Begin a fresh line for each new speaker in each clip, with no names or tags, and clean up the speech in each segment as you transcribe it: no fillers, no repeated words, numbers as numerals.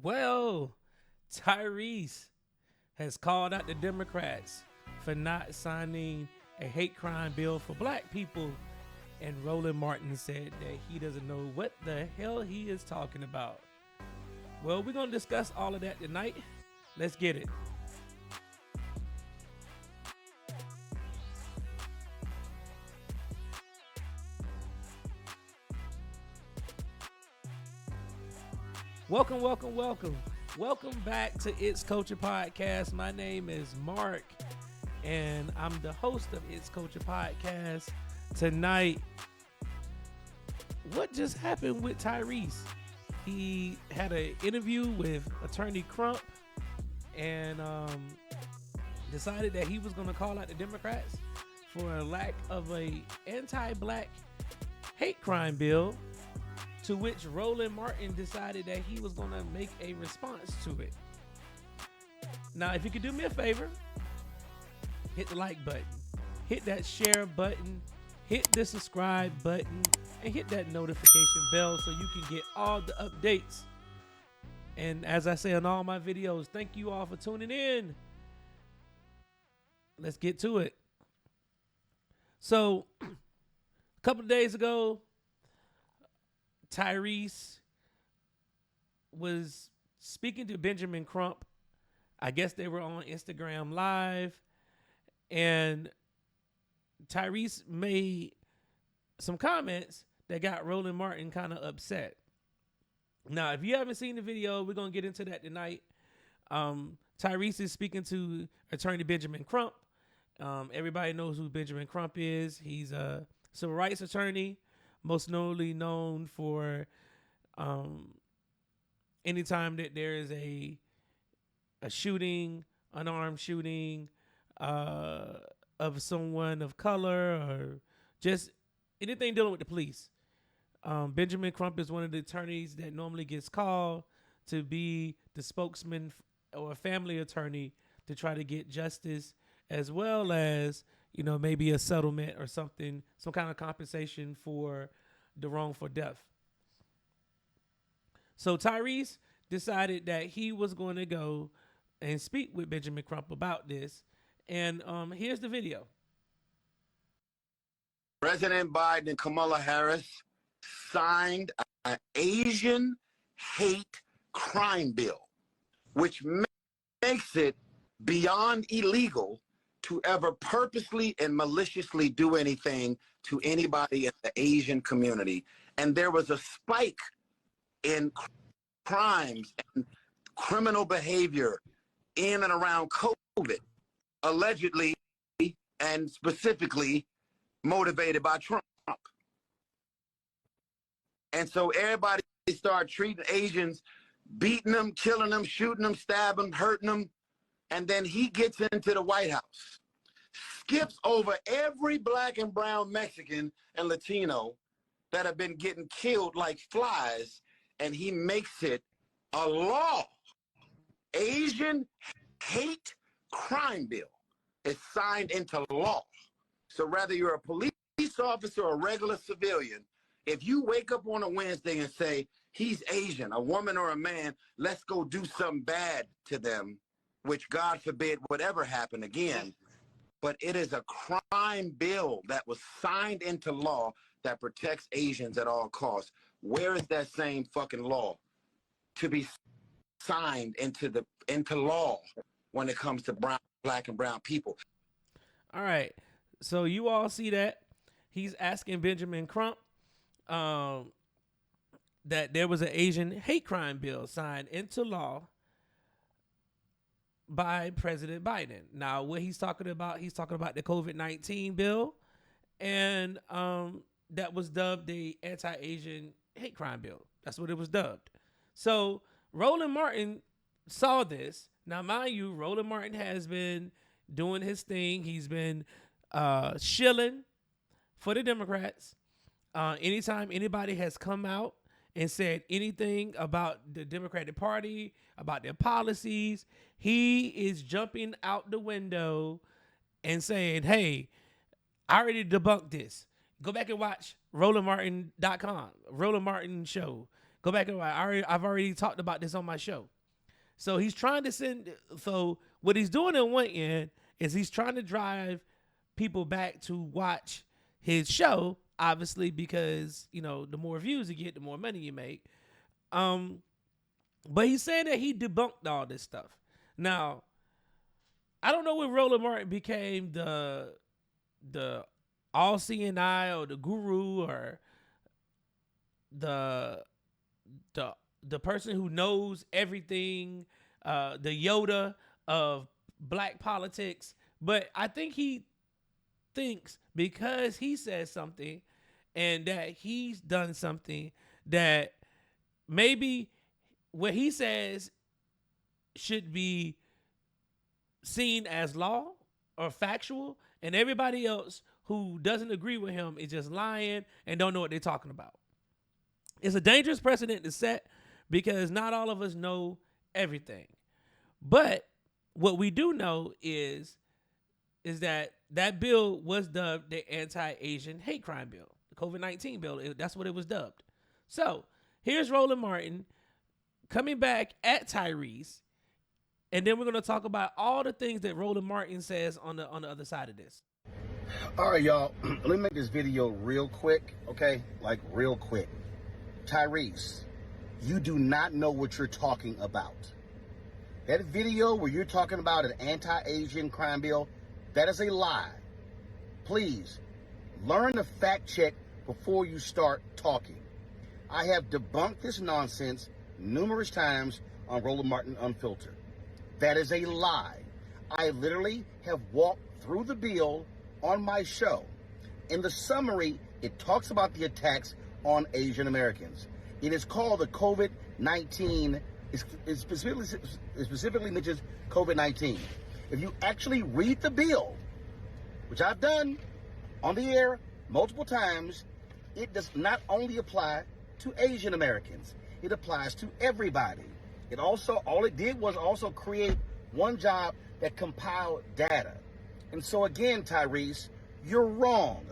Well, Tyrese has called out the Democrats for not signing a hate crime bill for black people, and Roland Martin said that he doesn't know what the hell he is talking about. Well, we're going to discuss all of that tonight. Let's get it. Welcome, welcome, welcome. Welcome back to It's Culture Podcast. My name is Mark, and I'm the host of It's Culture Podcast. Tonight, what just happened with Tyrese? He had an interview with Attorney Crump and decided that he was going to call out the Democrats for a lack of a anti-black hate crime bill, to which Roland Martin decided that he was going to make a response to it. Now, if you could do me a favor, hit the like button, hit that share button, hit the subscribe button, and hit that notification bell so you can get all the updates. And as I say on all my videos, thank you all for tuning in. Let's get to it. So, a couple of days ago, Tyrese was speaking to Benjamin Crump. I guess they were on Instagram Live, and Tyrese made some comments that got Roland Martin kind of upset. Now, if you haven't seen the video, we're going to get into that tonight. Tyrese is speaking to Attorney Benjamin Crump. Everybody knows who Benjamin Crump is. He's a civil rights attorney, most notably known for anytime that there is a shooting, unarmed shooting of someone of color, or just anything dealing with the police. Benjamin Crump is one of the attorneys that normally gets called to be the spokesman or a family attorney to try to get justice, as well as, you know, maybe a settlement or something, some kind of compensation for the wrongful death. So Tyrese decided that he was going to go and speak with Benjamin Crump about this. And here's the video.
President Biden and Kamala Harris signed an Asian hate crime bill, which makes it beyond illegal to ever purposely and maliciously do anything to anybody in the Asian community. And there was a spike in crimes and criminal behavior in and around COVID, allegedly and specifically motivated by Trump. And so everybody started treating Asians, beating them, killing them, shooting them, stabbing them, hurting them. And then he gets into the White House, skips over every black and brown Mexican and Latino that have been getting killed like flies, and he makes it a law. Asian hate crime bill is signed into law. So whether you're a police officer or a regular civilian, if you wake up on a Wednesday and say, he's Asian, a woman or a man, let's go do something bad to them, which God forbid would ever happen again. But it is a crime bill that was signed into law that protects Asians at all costs. Where is that same fucking law to be signed into law when it comes to black and brown people?
All right. So you all see that he's asking Benjamin Crump that there was an Asian hate crime bill signed into law by President Biden. Now, what he's talking about the COVID-19 bill, and that was dubbed the anti-Asian hate crime bill. That's what it was dubbed. So Roland Martin saw this. Now, mind you, Roland Martin has been doing his thing. He's been shilling for the Democrats. Anytime anybody has come out and said anything about the Democratic Party, about their policies, he is jumping out the window and saying, hey, I already debunked this. Go back and watch RolandMartin.com, Roland Martin Show. Go back and I've already talked about this on my show. So he's trying to send. So what he's doing on one end is he's trying to drive people back to watch his show, obviously, because the more views you get, the more money you make. But he's saying that he debunked all this stuff. Now, I don't know when Roland Martin became the all-seeing eye or the guru or the person who knows everything, the Yoda of black politics. But I think he thinks because he says something and that he's done something that maybe what he says should be seen as law or factual, and everybody else who doesn't agree with him is just lying and don't know what they're talking about. It's a dangerous precedent to set because not all of us know everything. But what we do know is that bill was dubbed the anti-Asian hate crime bill, the COVID-19 bill. That's what it was dubbed. So here's Roland Martin coming back at Tyrese, and then we're going to talk about all the things that Roland Martin says on the other side of this.
All right, y'all. Let me make this video real quick, okay? Like real quick. Tyrese, you do not know what you're talking about. That video where you're talking about an anti-Asian crime bill, that is a lie. Please, learn to fact check before you start talking. I have debunked this nonsense numerous times on Roland Martin Unfiltered. That is a lie. I literally have walked through the bill on my show. In the summary, it talks about the attacks on Asian Americans. It is called the COVID-19. It specifically mentions COVID-19. If you actually read the bill, which I've done on the air multiple times, it does not only apply to Asian Americans. It applies to everybody. It also, all it did was also create one job that compiled data. And so again, Tyrese, you're wrong.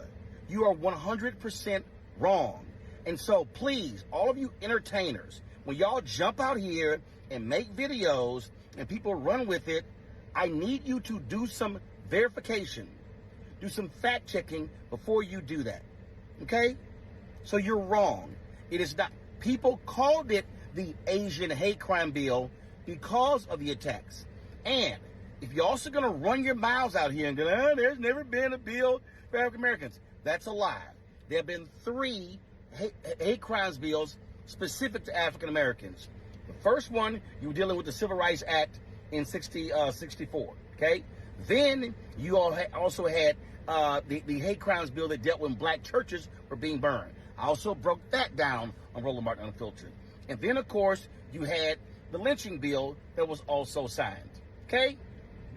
You are 100% wrong. And so please, all of you entertainers, when y'all jump out here and make videos and people run with it, I need you to do some verification, do some fact checking before you do that. Okay? So you're wrong. It is not. People called it the Asian hate crime bill because of the attacks. And if you're also going to run your mouths out here and go, there's never been a bill for African Americans, that's a lie. There have been 3 hate crimes bills specific to African Americans. The first one, you were dealing with the Civil Rights Act in 64. Okay? Then you also had the hate crimes bill that dealt when black churches were being burned. I also broke that down on Roland Martin Unfiltered. And then, of course, you had the lynching bill that was also signed. Okay?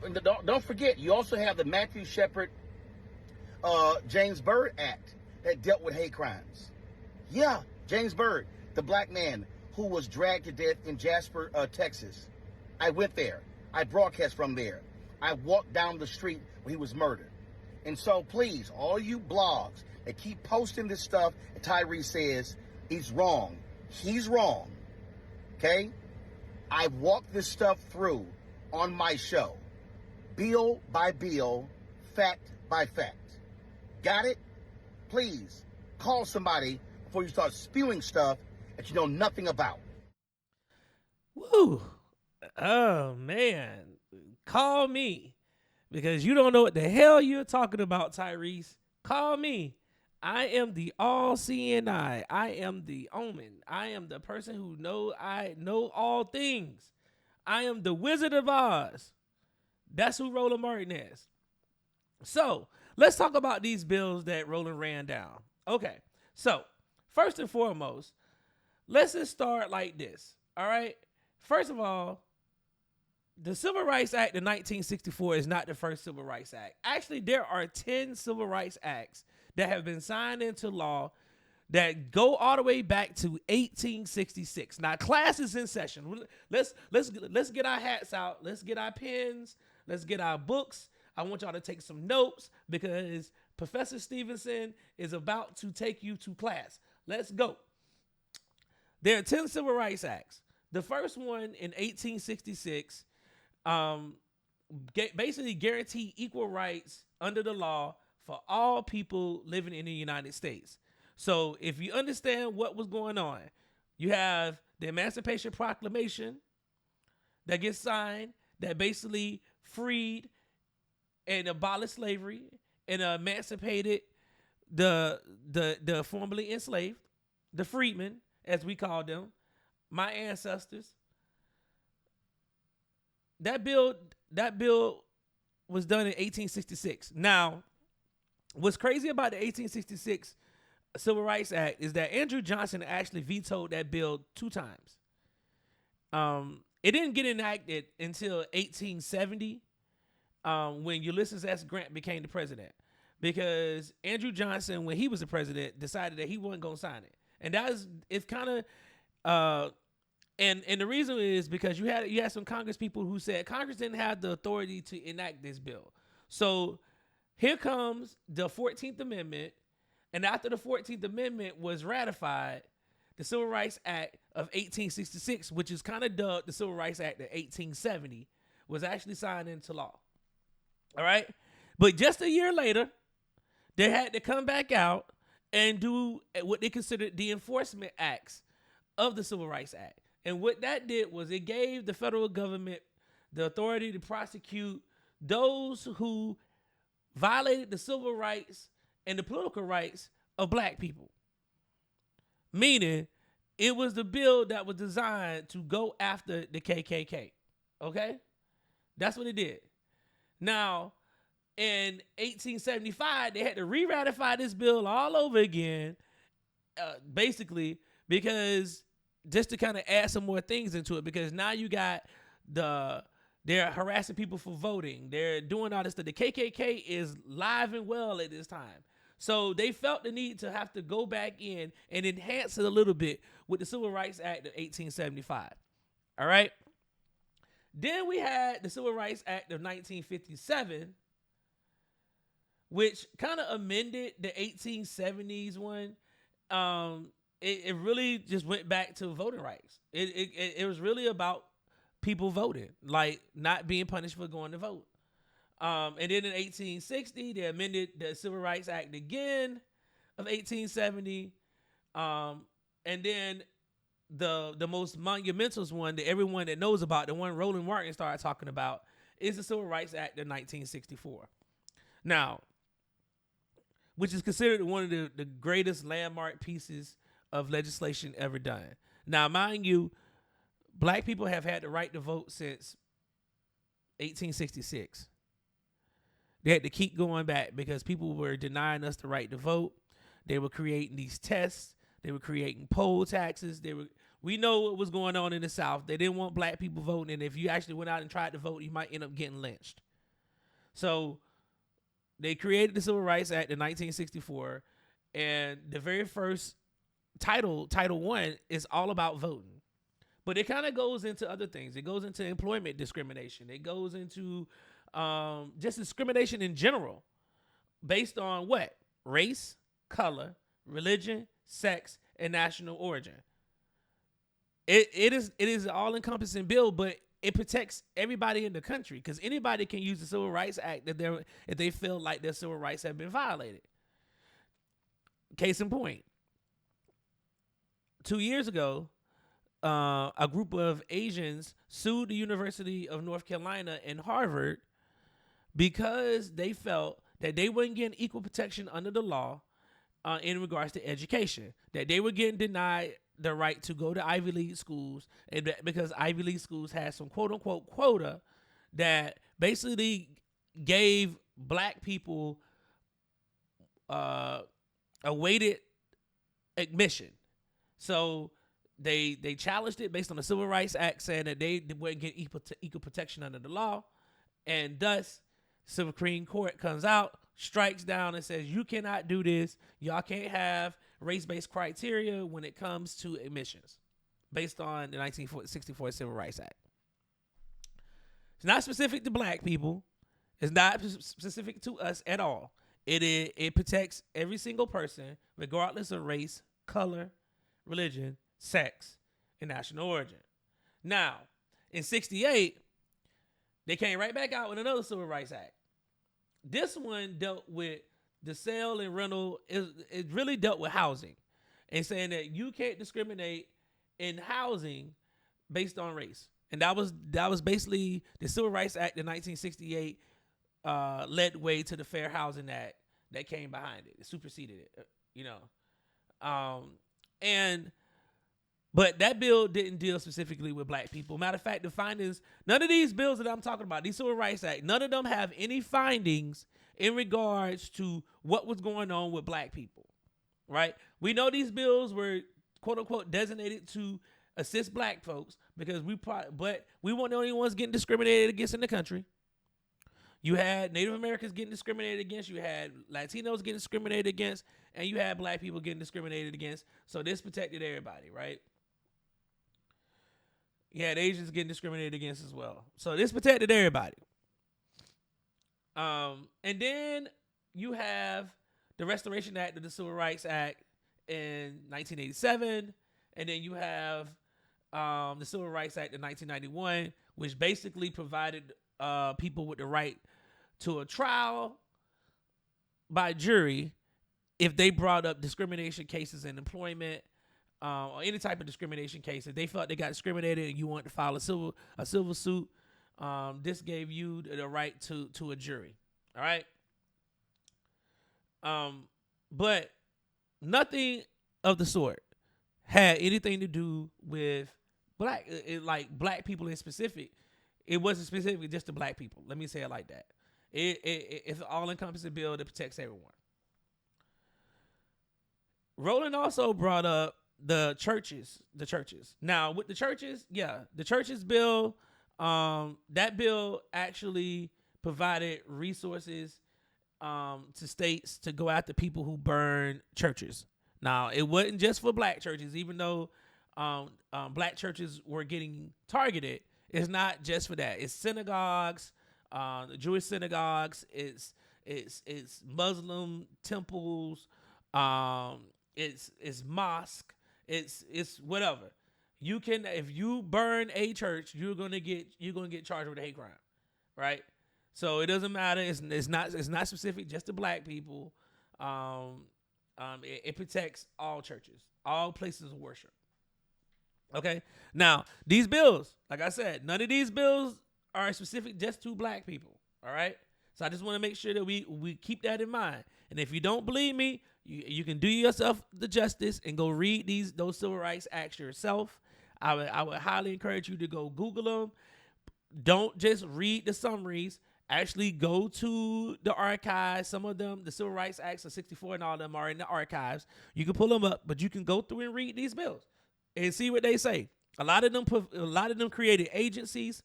And don't forget, you also have the Matthew Shepard, James Byrd Act that dealt with hate crimes. Yeah, James Byrd, the black man who was dragged to death in Jasper, Texas. I went there. I broadcast from there. I walked down the street where he was murdered. And so, please, all you blogs that keep posting this stuff, and Tyrese says he's wrong. He's wrong. Okay? I walked this stuff through on my show. Bill by bill, fact by fact. Got it? Please, call somebody before you start spewing stuff that you know nothing about.
Woo. Oh, man. Call me. Because you don't know what the hell you're talking about, Tyrese. Call me. I am the all-seeing eye. I am the omen. I am the person who I know all things. I am the Wizard of Oz. That's who Roland Martin is. So, let's talk about these bills that Roland ran down. Okay. So, first and foremost, let's just start like this. All right? First of all, the Civil Rights Act of 1964 is not the first Civil Rights Act. Actually, there are 10 Civil Rights Acts that have been signed into law that go all the way back to 1866. Now, class is in session. Let's get our hats out. Let's get our pens. Let's get our books. I want y'all to take some notes because Professor Stevenson is about to take you to class. Let's go. There are 10 Civil Rights Acts. The first one in 1866 basically guaranteed equal rights under the law for all people living in the United States. So if you understand what was going on, you have the Emancipation Proclamation that gets signed that basically freed and abolished slavery and emancipated the formerly enslaved, the freedmen, as we call them, my ancestors. That bill was done in 1866. Now, what's crazy about the 1866 Civil Rights Act is that Andrew Johnson actually vetoed that bill 2 times. It didn't get enacted until 1870, when Ulysses S. Grant became the president, because Andrew Johnson, when he was the president, decided that he wasn't going to sign it. And it's kind of, and the reason is because you had some Congress people who said Congress didn't have the authority to enact this bill. So here comes the 14th Amendment, and after the 14th Amendment was ratified, the Civil Rights Act of 1866, which is kind of dubbed the Civil Rights Act of 1870, was actually signed into law. All right? But just a year later, they had to come back out and do what they considered the enforcement acts of the Civil Rights Act. And what that did was it gave the federal government the authority to prosecute those who violated the civil rights and the political rights of black people. Meaning, it was the bill that was designed to go after the KKK. Okay? That's what it did. Now, in 1875, they had to re-ratify this bill all over again, basically, because just to kind of add some more things into it, because now you got they're harassing people for voting. They're doing all this stuff. The KKK is live and well at this time. So they felt the need to have to go back in and enhance it a little bit with the Civil Rights Act of 1875. All right? Then we had the Civil Rights Act of 1957, which kind of amended the 1870s one. It really just went back to voting rights. It was really about people voting, like not being punished for going to vote. And then in 1860, they amended the Civil Rights Act again of 1870. And then the most monumental one that everyone that knows about, the one Roland Martin started talking about, is the Civil Rights Act of 1964. Now, which is considered one of the greatest landmark pieces of legislation ever done. Now, mind you, black people have had the right to vote since 1866. They had to keep going back because people were denying us the right to vote. They were creating these tests. They were creating poll taxes. We know what was going on in the South. They didn't want black people voting, and if you actually went out and tried to vote, you might end up getting lynched. So they created the Civil Rights Act in 1964, and the very first Title I, is all about voting. But it kind of goes into other things. It goes into employment discrimination. It goes into just discrimination in general based on what? Race, color, religion, sex, and national origin. It is an all-encompassing bill, but it protects everybody in the country because anybody can use the Civil Rights Act if they feel like their civil rights have been violated. Case in point, 2 years ago, a group of Asians sued the University of North Carolina and Harvard because they felt that they weren't getting equal protection under the law in regards to education, that they were getting denied the right to go to Ivy League schools, and that because Ivy League schools had some quote-unquote quota that basically gave black people a weighted admission. So they challenged it based on the Civil Rights Act, saying that they weren't getting equal protection under the law, and thus Supreme Court comes out, strikes down, and says you cannot do this. Y'all can't have race-based criteria when it comes to admissions based on the 1964 Civil Rights Act. It's not specific to black people. It's not specific to us at all. It protects every single person, regardless of race, color, religion, sex, and national origin. Now, in 68, they came right back out with another Civil Rights Act. This one dealt with the sale and rental. It really dealt with housing and saying that you can't discriminate in housing based on race. And that was basically the Civil Rights Act in 1968 led way to the Fair Housing Act that came behind it. It superseded it, But that bill didn't deal specifically with black people. Matter of fact, the findings, none of these bills that I'm talking about, these Civil Rights Act, none of them have any findings in regards to what was going on with black people, right? We know these bills were, quote unquote, designated to assist black folks because but we weren't the only ones getting discriminated against in the country. You had Native Americans getting discriminated against, you had Latinos getting discriminated against, and you had black people getting discriminated against. So this protected everybody, right? You had Asians getting discriminated against as well. So this protected everybody. And then you have the Restoration Act of the Civil Rights Act in 1987. And then you have the Civil Rights Act in 1991, which basically provided people with the right to a trial by jury if they brought up discrimination cases in employment, or any type of discrimination case. If they felt they got discriminated and you wanted to file a civil suit, this gave you the right to a jury. All right. But nothing of the sort had anything to do with black, like black people in specific. It wasn't specifically just to black people. Let me say it like that. It's an all-encompassing bill that protects everyone. Roland also brought up the churches. Now, with the churches, the churches bill, that bill actually provided resources to states to go after people who burn churches. Now, it wasn't just for black churches, even though black churches were getting targeted. It's not just for that. It's synagogues, the Jewish synagogues. It's Muslim temples. It's mosque. It's whatever. You can, if you burn a church, you're gonna get charged with a hate crime, right? So it doesn't matter. It's not specific just to black people. It protects all churches, all places of worship. Okay. Now these bills, like I said, none of these bills are specific just to black people. All right. So I just want to make sure that we keep that in mind. And if you don't believe me, you can do yourself the justice and go read those civil rights acts yourself. I would highly encourage you to go Google them. Don't just read the summaries. Actually go to the archives. Some of them, the Civil Rights Acts of 64 and all of them are in the archives. You can pull them up, but you can go through and read these bills and see what they say. A lot of them created agencies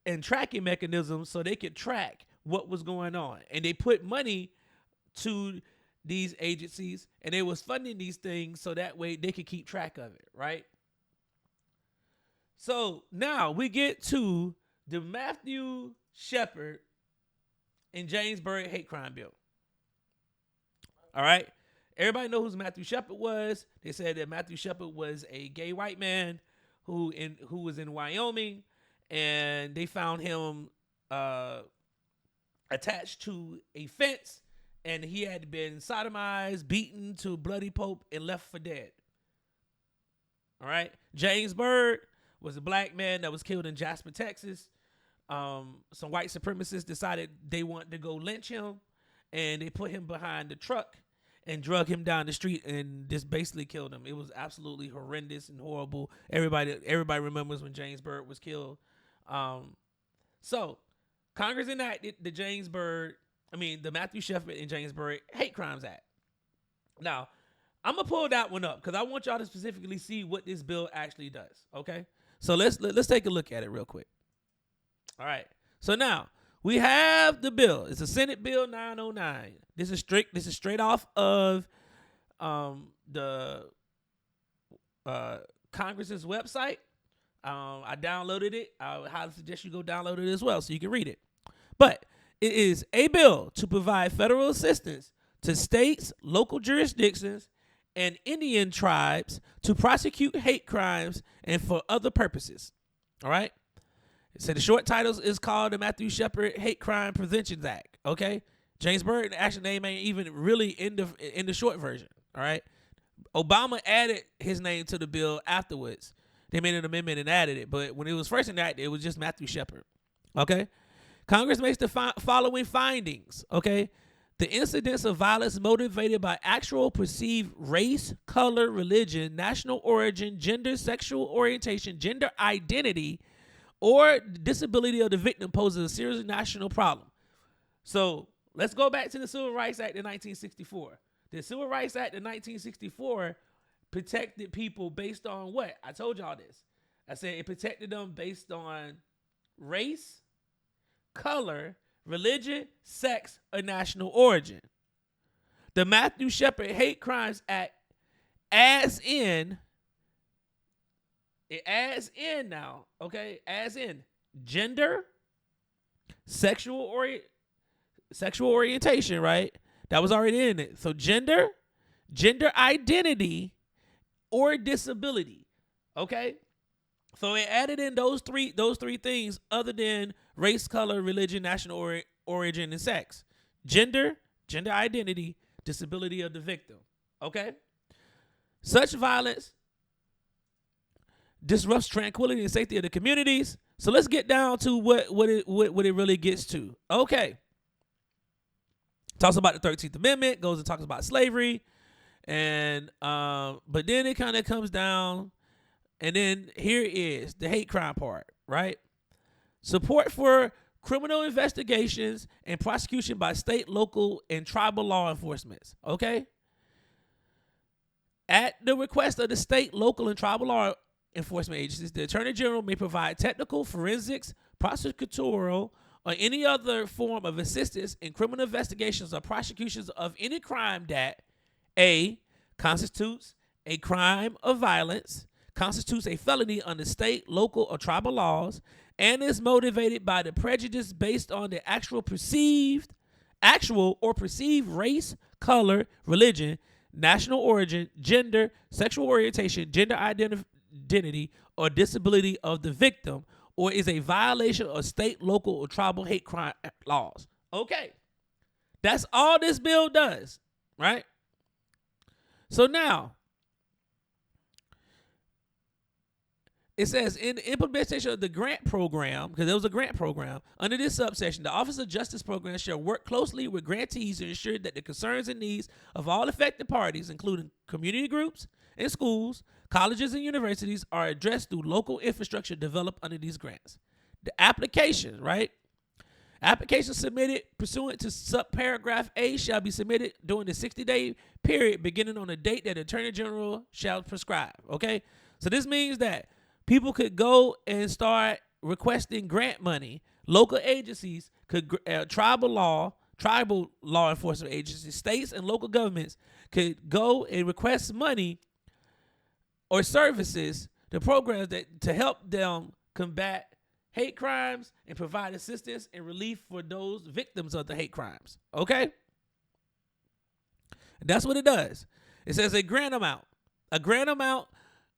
and tracking mechanisms so they could track what was going on. And they put money to these agencies and they was funding these things so that way they could keep track of it, right? So now we get to the Matthew Shepard and James Byrd hate crime bill. All right. Everybody know who Matthew Shepard was. They said that Matthew Shepard was a gay white man who was in Wyoming, and they found him attached to a fence, and he had been sodomized, beaten to bloody pulp, and left for dead. All right. James Byrd was a black man that was killed in Jasper, Texas. Some white supremacists decided they wanted to go lynch him, and they put him behind the truck and drug him down the street and just basically killed him. It was absolutely horrendous and horrible. Everybody remembers when James Byrd was killed. So Congress enacted the Matthew Shepard and James Byrd Hate Crimes Act. Now, I'm gonna pull that one up because I want y'all to specifically see what this bill actually does. Okay, so let's take a look at it real quick. All right. So now we have the bill. It's a Senate Bill 909. This is straight off of the Congress's website. I downloaded it. I would highly suggest you go download it as well so you can read it. But it is a bill to provide federal assistance to states, local jurisdictions, and Indian tribes to prosecute hate crimes and for other purposes. All right. So the short title is called the Matthew Shepard Hate Crime Prevention Act. Okay. James Byrd, the actual name ain't even really in the short version. All right. Obama added his name to the bill afterwards. They made an amendment and added it. But when it was first enacted, it was just Matthew Shepard. Okay. Congress makes the following findings. Okay. The incidents of violence motivated by actual perceived race, color, religion, national origin, gender, sexual orientation, gender identity, or disability of the victim poses a serious national problem. So let's go back to the Civil Rights Act of 1964. The Civil Rights Act of 1964 protected people based on what? I told y'all this. I said it protected them based on race, color, religion, sex, or national origin. The Matthew Shepard Hate Crimes Act adds in now, okay? Adds in gender, sexual orientation, right? That was already in it. So gender identity, or disability. Okay? So it added in those three things other than race, color, religion, national origin, and sex. Gender identity, disability of the victim. Okay? Such violence disrupts tranquility and safety of the communities. So let's get down to what it really gets to. Okay. Talks about the 13th Amendment, goes and talks about slavery, and but then it kind of comes down, and then here is the hate crime part, right? Support for criminal investigations and prosecution by state, local, and tribal law enforcement. Okay? At the request of the state, local, and tribal law enforcement agencies, the Attorney General may provide technical, forensics, prosecutorial, or any other form of assistance in criminal investigations or prosecutions of any crime that A, constitutes a crime of violence, constitutes a felony under state, local, or tribal laws, and is motivated by the prejudice based on the actual or perceived race, color, religion, national origin, gender, sexual orientation, gender identity, or disability of the victim, or is a violation of state, local, or tribal hate crime laws. Okay. That's all this bill does, right? So now, it says in the implementation of the grant program, because there was a grant program, under this subsection, the Office of Justice Program shall work closely with grantees to ensure that the concerns and needs of all affected parties, including community groups and schools, colleges, and universities, are addressed through local infrastructure developed under these grants. The application, right? Application submitted pursuant to subparagraph A shall be submitted during the 60-day period beginning on the date that the Attorney General shall prescribe. Okay? So this means that people could go and start requesting grant money. Local agencies could, tribal law enforcement agencies, states and local governments could go and request money or services to programs that to help them combat hate crimes and provide assistance and relief for those victims of the hate crimes. Okay? And that's what it does. It says a grant amount. A grant amount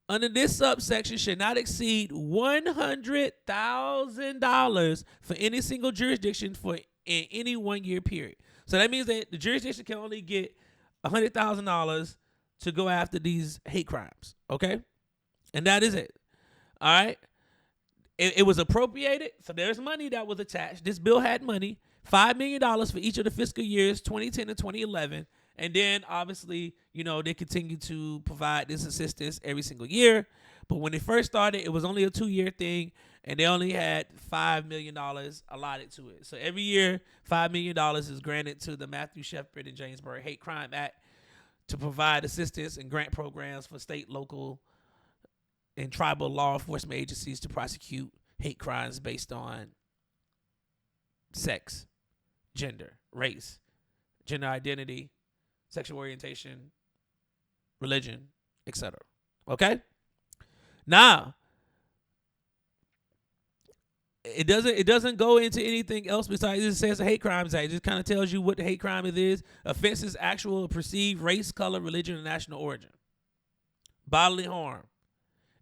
under this subsection should not exceed $100,000 for any single jurisdiction in any 1 year period. So that means that the jurisdiction can only get $100,000 to go after these hate crimes. Okay? And that is it. All right? It was appropriated, so there's money that was attached. This bill had money, $5 million for each of the fiscal years, 2010 and 2011. And then, obviously, they continue to provide this assistance every single year. But when it first started, it was only a 2-year thing, and they only had $5 million allotted to it. So every year, $5 million is granted to the Matthew Shepard and James Byrd Hate Crime Act to provide assistance and grant programs for state, local, and tribal law enforcement agencies to prosecute hate crimes based on sex, gender, race, gender identity, sexual orientation, religion, etc. Okay? Now, It doesn't go into anything else besides it says a hate crimes act. It just kind of tells you what the hate crime it is. Offenses actual or perceived race, color, religion, or national origin. Bodily harm,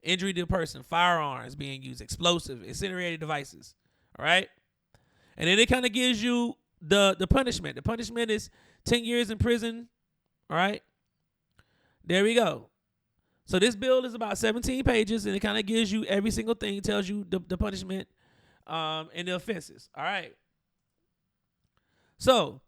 injury to a person, firearms being used, explosive, incendiary devices. All right? And then it kind of gives you the punishment. The punishment is 10 years in prison. All right? There we go. So this bill is about 17 pages, and it kind of gives you every single thing, tells you the punishment and the offenses. All right? So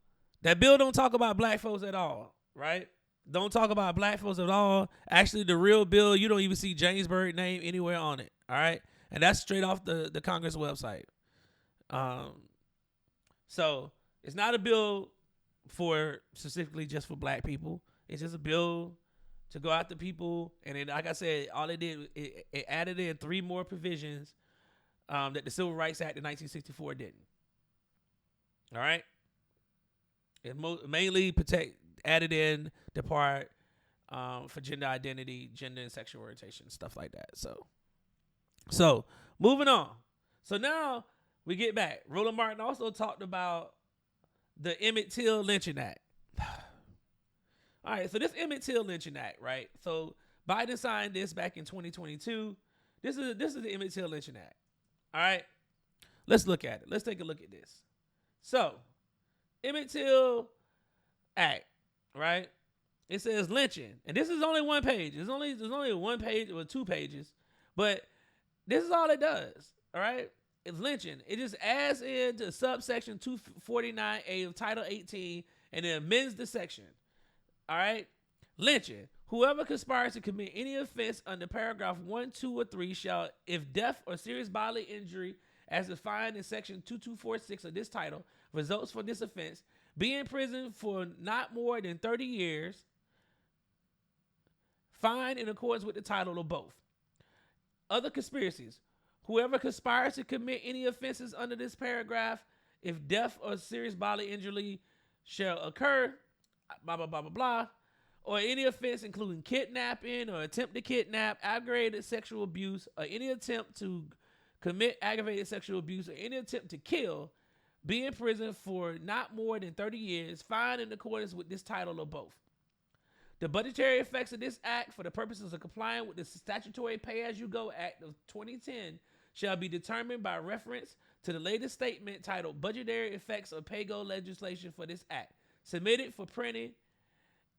that bill don't talk about black folks at all, right? Don't talk about black folks at all. Actually, the real bill, you don't even see Jamesburg name anywhere on it, all right? And that's straight off the Congress website. So it's not a bill for specifically just for black people. It's just a bill to go after people. And then, like I said, all it did, it added in 3 more provisions that the Civil Rights Act of 1964 didn't. All right? It mainly added in the part for gender identity, gender and sexual orientation, stuff like that. So moving on. So now we get back. Roland Martin also talked about the Emmett Till Lynching Act. All right, so this Emmett Till Lynching Act, right? So Biden signed this back in 2022. This is the Emmett Till Lynching Act. All right, let's look at it. Let's take a look at this. So Emmett Till Act, right? It says lynching, and this is only one page. There's only one page or 2 pages, but this is all it does. All right, it's lynching. It just adds into subsection 249A of Title 18, and it amends the section. All right, lynching. Whoever conspires to commit any offense under paragraph 1, 2, or 3 shall, if death or serious bodily injury, as defined in section 2246 of this title, results from this offense, be in prison for not more than 30 years, fined in accordance with the title or both. Other conspiracies. Whoever conspires to commit any offenses under this paragraph, if death or serious bodily injury shall occur, blah, blah, blah, blah, blah, or any offense including kidnapping or attempt to kidnap, aggravated sexual abuse, or any attempt to commit aggravated sexual abuse, or any attempt to kill, be in prison for not more than 30 years, fined in accordance with this title or both. The budgetary effects of this act for the purposes of complying with the Statutory Pay-As-You-Go Act of 2010 shall be determined by reference to the latest statement titled Budgetary Effects of Pay-Go Legislation for this act, submitted for printing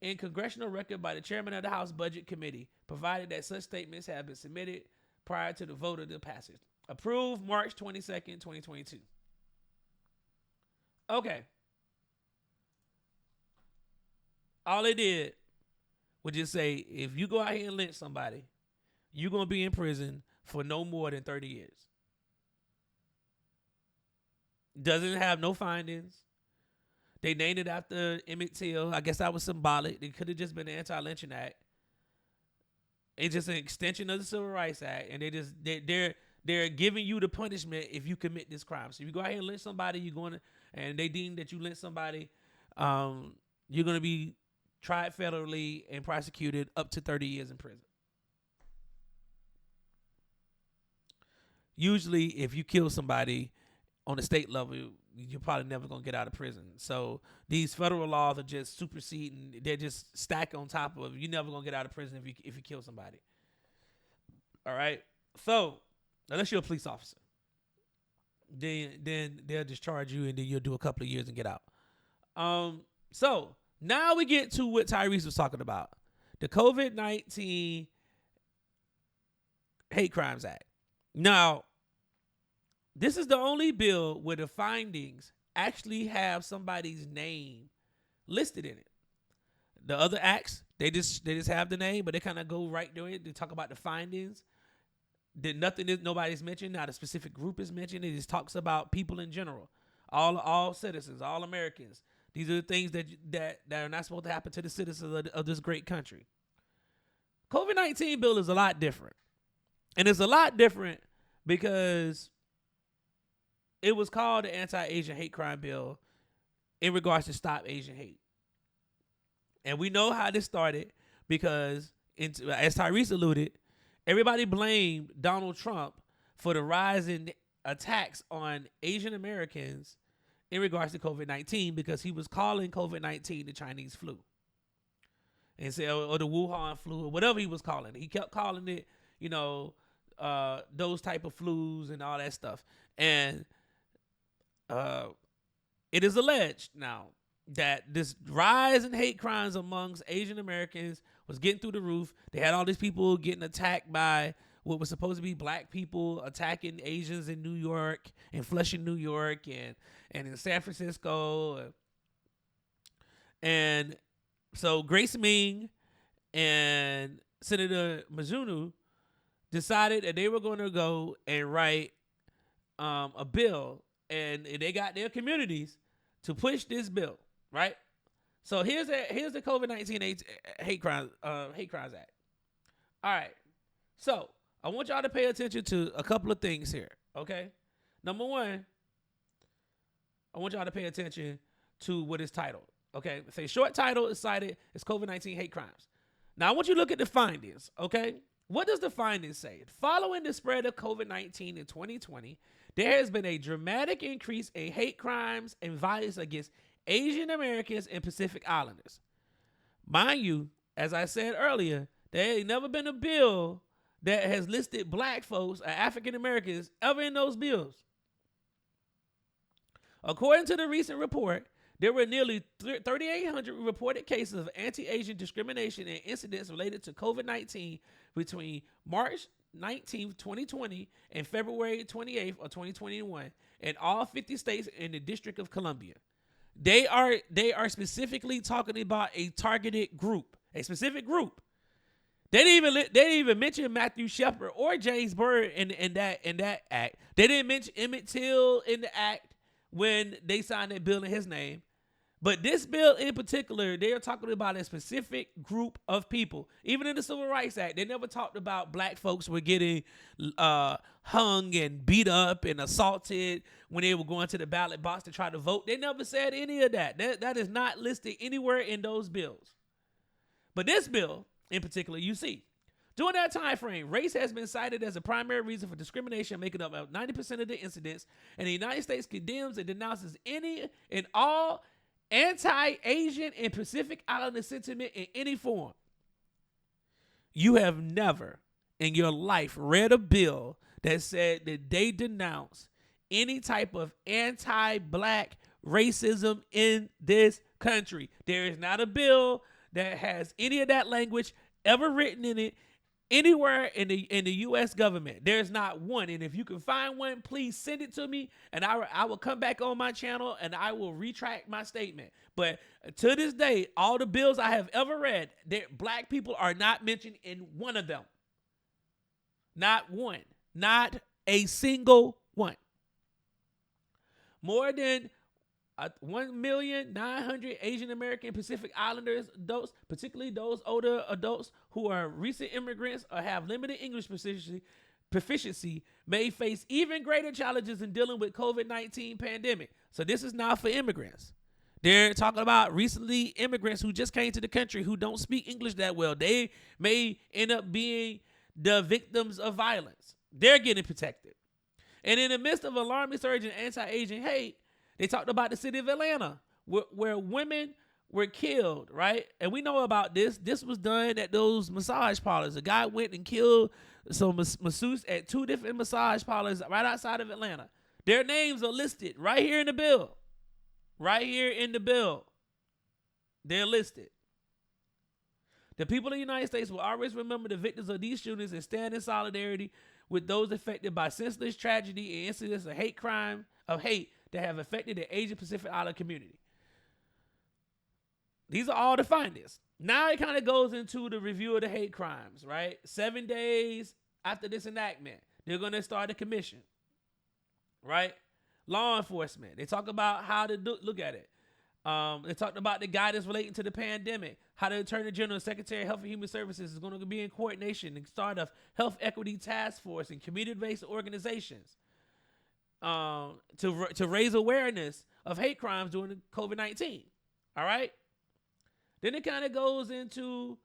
in Congressional Record by the Chairman of the House Budget Committee, provided that such statements have been submitted prior to the vote of the passage. Approved March 22nd, 2022. Okay. All they did was just say, if you go out here and lynch somebody, you're going to be in prison for no more than 30 years. Doesn't have no findings. They named it after Emmett Till. I guess that was symbolic. It could have just been the Anti-Lynching Act. It's just an extension of the Civil Rights Act, and they're giving you the punishment if you commit this crime. So if you go out here and lynch somebody, and they deem that you lynched somebody, you're going to be tried federally and prosecuted up to 30 years in prison. Usually, if you kill somebody on the state level, you're probably never going to get out of prison. So these federal laws are just superseding. They're just stacked on top of, you're never going to get out of prison if you kill somebody. All right? So, unless you're a police officer, then they'll discharge you, and then you'll do a couple of years and get out. So now we get to what Tyrese was talking about. The COVID-19 Hate Crimes Act. Now, this is the only bill where the findings actually have somebody's name listed in it. The other acts, they just have the name, but they kind of go right through it. They talk about the findings. Nobody's mentioned. Not a specific group is mentioned. It just talks about people in general, all citizens, all Americans. These are the things that are not supposed to happen to the citizens of this great country. COVID-19 bill is a lot different, and it's a lot different because it was called the Anti-Asian Hate Crime Bill in regards to Stop Asian Hate. And we know how this started because, as Tyrese alluded, everybody blamed Donald Trump for the rise in attacks on Asian Americans in regards to COVID-19 because he was calling COVID-19 the Chinese flu. And say, or the Wuhan flu, or whatever he was calling it. He kept calling it, those type of flus and all that stuff. And it is alleged now that this rise in hate crimes amongst Asian Americans was getting through the roof. They had all these people getting attacked by what was supposed to be black people attacking Asians in New York and Flushing, New York, and in San Francisco. And so Grace Ming and Senator Mizuno decided that they were going to go and write a bill, and they got their communities to push this bill, right? So here's the COVID-19 hate crimes act. All right. So I want y'all to pay attention to a couple of things here, okay? Number one, I want y'all to pay attention to what is titled. Okay, say short title is cited as COVID-19 hate crimes. Now I want you to look at the findings, okay? What does the findings say? Following the spread of COVID-19 in 2020, there has been a dramatic increase in hate crimes and violence against Asian Americans and Pacific Islanders. Mind you, as I said earlier, there ain't never been a bill that has listed black folks or African Americans ever in those bills. According to the recent report, there were nearly 3,800 reported cases of anti-Asian discrimination and incidents related to COVID-19 between March 19, 2020 and February 28th of 2021 in all 50 states and the District of Columbia. They are specifically talking about a targeted group, a specific group. They didn't even mention Matthew Shepard or James Byrd in that act. They didn't mention Emmett Till in the act when they signed that bill in his name. But this bill in particular, they are talking about a specific group of people. Even in the Civil Rights Act, they never talked about black folks were getting hung and beat up and assaulted when they were going to the ballot box to try to vote. They never said any of that. That is not listed anywhere in those bills. But this bill in particular, you see, during that time frame, race has been cited as a primary reason for discrimination, making up about 90% of the incidents, and the United States condemns and denounces any and all anti-Asian and Pacific Islander sentiment in any form. You have never in your life read a bill that said that they denounce any type of anti-black racism in this country. There is not a bill that has any of that language ever written in it anywhere in the U.S. government. There's not one. And if you can find one, please send it to me, and I will come back on my channel and I will retract my statement. But to this day, all the bills I have ever read, black people are not mentioned in one of them. Not one. Not a single one. More than 1,900,000 Asian American Pacific Islanders adults, particularly those older adults who are recent immigrants or have limited English proficiency, may face even greater challenges in dealing with COVID-19 pandemic. So this is not for immigrants. They're talking about recently immigrants who just came to the country who don't speak English that well. They may end up being the victims of violence. They're getting protected. And in the midst of alarming surge in anti-Asian hate, they talked about the city of Atlanta, where women were killed, right? And we know about this. This was done at those massage parlors. A guy went and killed some masseuse at 2 different massage parlors right outside of Atlanta. Their names are listed right here in the bill. Right here in the bill. They're listed. The people of the United States will always remember the victims of these shootings and stand in solidarity with those affected by senseless tragedy and incidents of hate that have affected the Asian Pacific Island community. These are all the findings. Now it kind of goes into the review of the hate crimes, right? 7 days after this enactment, they're going to start a commission, right? Law enforcement. They talk about how to look at it. They talked about the guidance relating to the pandemic, how the Attorney General and Secretary of Health and Human Services is going to be in coordination and start a health equity task force and community-based organizations to raise awareness of hate crimes during COVID-19. All right. Then it kind of goes into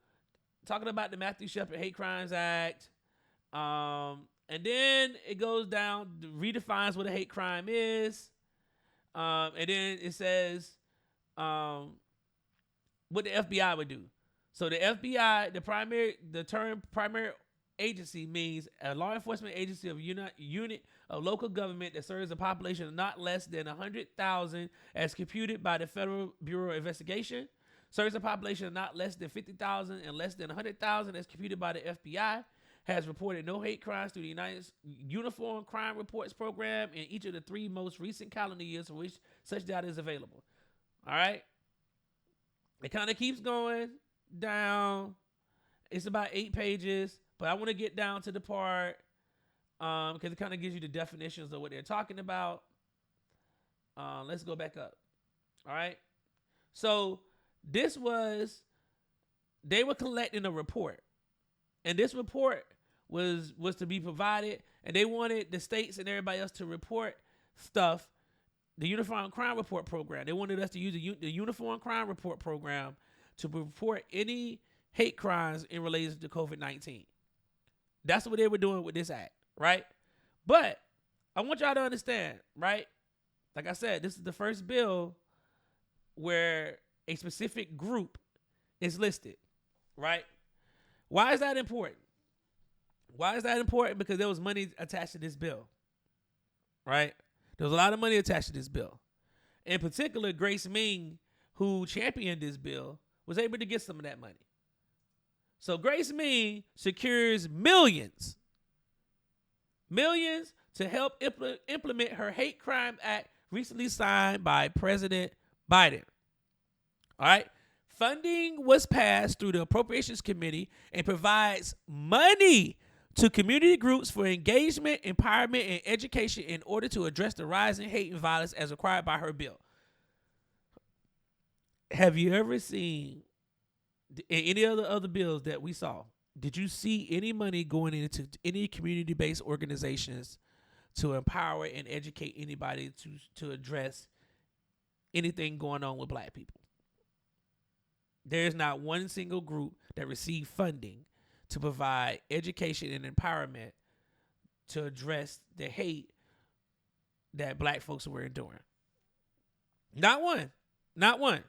talking about the Matthew Shepard Hate Crimes Act, And then it goes down, redefines what a hate crime is. And then it says what the FBI would do. So the FBI, the term primary agency means a law enforcement agency of unit of local government that serves a population of not less than 100,000 as computed by the Federal Bureau of Investigation. Serves a population of not less than 50,000 and less than 100,000 as computed by the FBI. Has reported no hate crimes through the Uniform Crime Reports Program in each of the 3 most recent calendar years for which such data is available. All right. It kind of keeps going down. It's about 8 pages, but I want to get down to the part because it kind of gives you the definitions of what they're talking about. Let's go back up. All right. So they were collecting a report, and this report was to be provided, and they wanted the states and everybody else to report stuff. The Uniform Crime Report Program. They wanted us to use the Uniform Crime Report Program to report any hate crimes in relation to COVID-19. That's what they were doing with this act, right? But I want y'all to understand, right? Like I said, this is the first bill where a specific group is listed, right? Why is that important? Why is that important? Because there was money attached to this bill, right? There was a lot of money attached to this bill. In particular, Grace Ming, who championed this bill, was able to get some of that money. So Grace Ming secures millions to help implement her hate crime act recently signed by President Biden. All right. Funding was passed through the Appropriations Committee and provides money to community groups for engagement, empowerment, and education in order to address the rise in hate and violence as required by her bill. Have you ever seen any other bills that we saw? Did you see any money going into any community-based organizations to empower and educate anybody to address anything going on with black people? There's not one single group that received funding to provide education and empowerment to address the hate that black folks were enduring. Not one. Not one.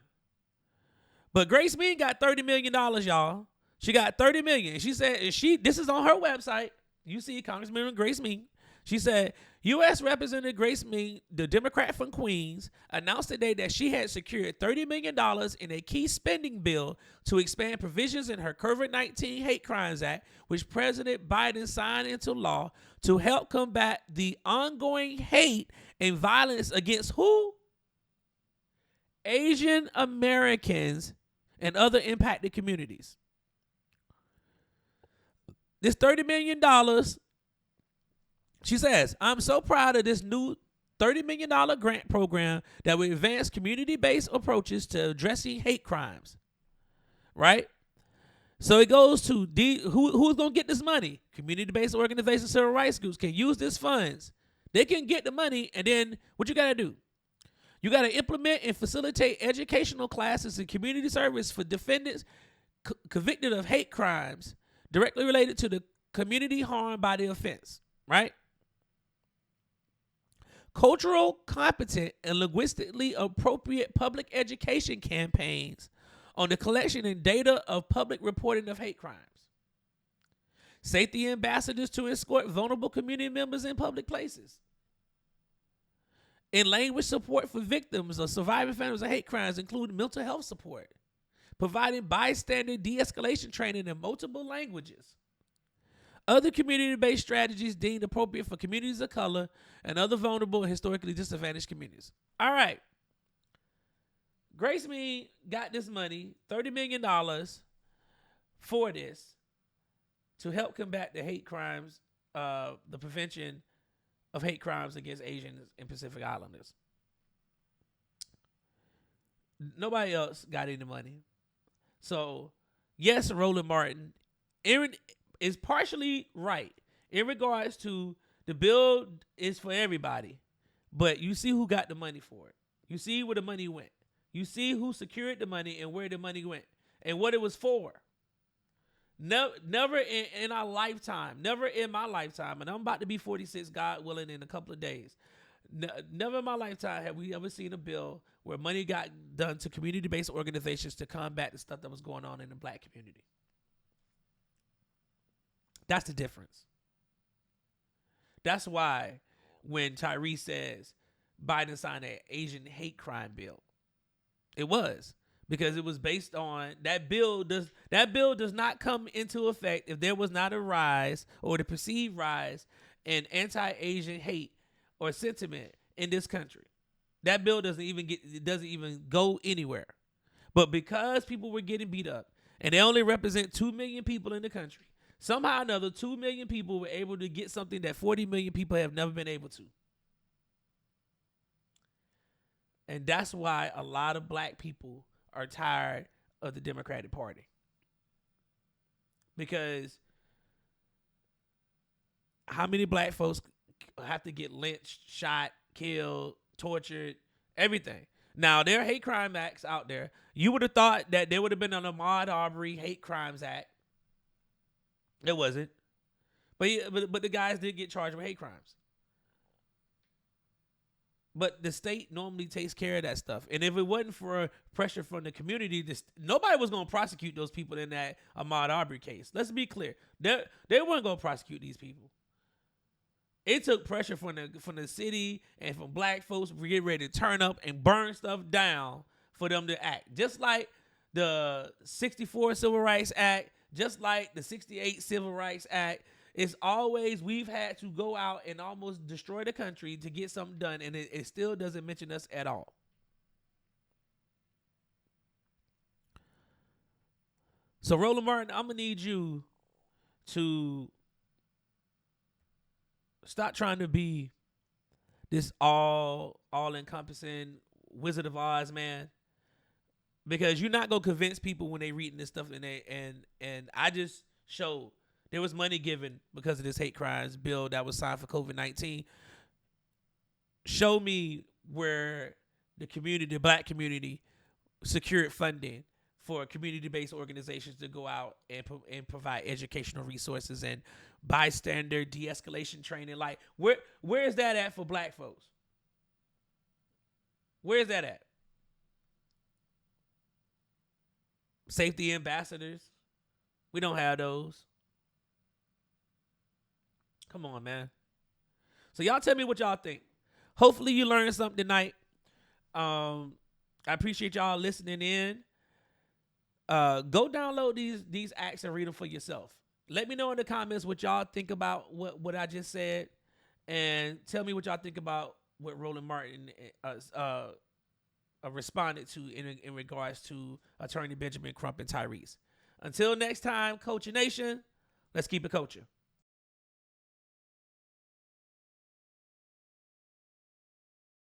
But Grace Mean got $30 million, y'all. She got $30 million. She said, this is on her website. You see Congressman Grace Mean. She said, U.S. Representative Grace Mean, the Democrat from Queens, announced today that she had secured $30 million in a key spending bill to expand provisions in her COVID-19 Hate Crimes Act, which President Biden signed into law to help combat the ongoing hate and violence against who? Asian Americans and other impacted communities. This $30 million, she says, I'm so proud of this new $30 million grant program that will advance community-based approaches to addressing hate crimes. Right? So it goes to who's going to get this money? Community-based organizations, civil rights groups can use these funds. They can get the money, and then what you got to do? You got to implement and facilitate educational classes and community service for defendants convicted of hate crimes directly related to the community harmed by the offense. Right? Cultural, competent, and linguistically appropriate public education campaigns on the collection and data of public reporting of hate crimes. Safety ambassadors to escort vulnerable community members in public places. In language support for victims or surviving families of hate crimes, including mental health support. Providing bystander de-escalation training in multiple languages. Other community-based strategies deemed appropriate for communities of color and other vulnerable and historically disadvantaged communities. All right. Grace Me got this money, $30 million for this to help combat the hate crimes, the prevention of hate crimes against Asians and Pacific Islanders. Nobody else got any money. So, yes, Roland Martin is partially right in regards to the bill is for everybody, but you see who got the money for it. You see where the money went. You see who secured the money and where the money went and what it was for. Never in our lifetime, never in my lifetime, and I'm about to be 46, God willing, in a couple of days. Never in my lifetime have we ever seen a bill where money got done to community-based organizations to combat the stuff that was going on in the black community. That's the difference. That's why when Tyrese says Biden signed an Asian hate crime bill, it was because it was based on that bill. That bill does not come into effect if there was not a rise or the perceived rise in anti-Asian hate or sentiment in this country. That bill doesn't even go anywhere. But because people were getting beat up and they only represent 2 million people in the country, somehow or another, 2 million people were able to get something that 40 million people have never been able to. And that's why a lot of black people are tired of the Democratic Party. Because how many black folks have to get lynched, shot, killed, tortured, everything? Now, there are hate crime acts out there. You would have thought that there would have been an Ahmaud Arbery hate crimes act. It wasn't. But the guys did get charged with hate crimes. But the state normally takes care of that stuff. And if it wasn't for pressure from the community, nobody was going to prosecute those people in that Ahmaud Arbery case. Let's be clear. They weren't going to prosecute these people. It took pressure from the city and from black folks to get ready to turn up and burn stuff down for them to act. Just like the 64 Civil Rights Act, just like the 68 Civil Rights Act, it's always we've had to go out and almost destroy the country to get something done, and it still doesn't mention us at all. So, Roland Martin, I'm going to need you to stop trying to be this all-encompassing Wizard of Oz, man. Because you're not going to convince people when they reading this stuff, and I just showed there was money given because of this hate crimes bill that was signed for COVID-19. Show me where the black community, secured funding for community-based organizations to go out and provide educational resources and bystander de-escalation training. Like, where is that at for black folks? Where is that at? Safety ambassadors. We don't have those. Come on, man. So y'all tell me what y'all think. Hopefully you learned something tonight. I appreciate y'all listening in. Go download these acts and read them for yourself. Let me know in the comments what y'all think about what I just said, and tell me what y'all think about what Roland Martin responded to in regards to Attorney Benjamin Crump and Tyrese. Until next time, Culture Nation, let's keep it culture.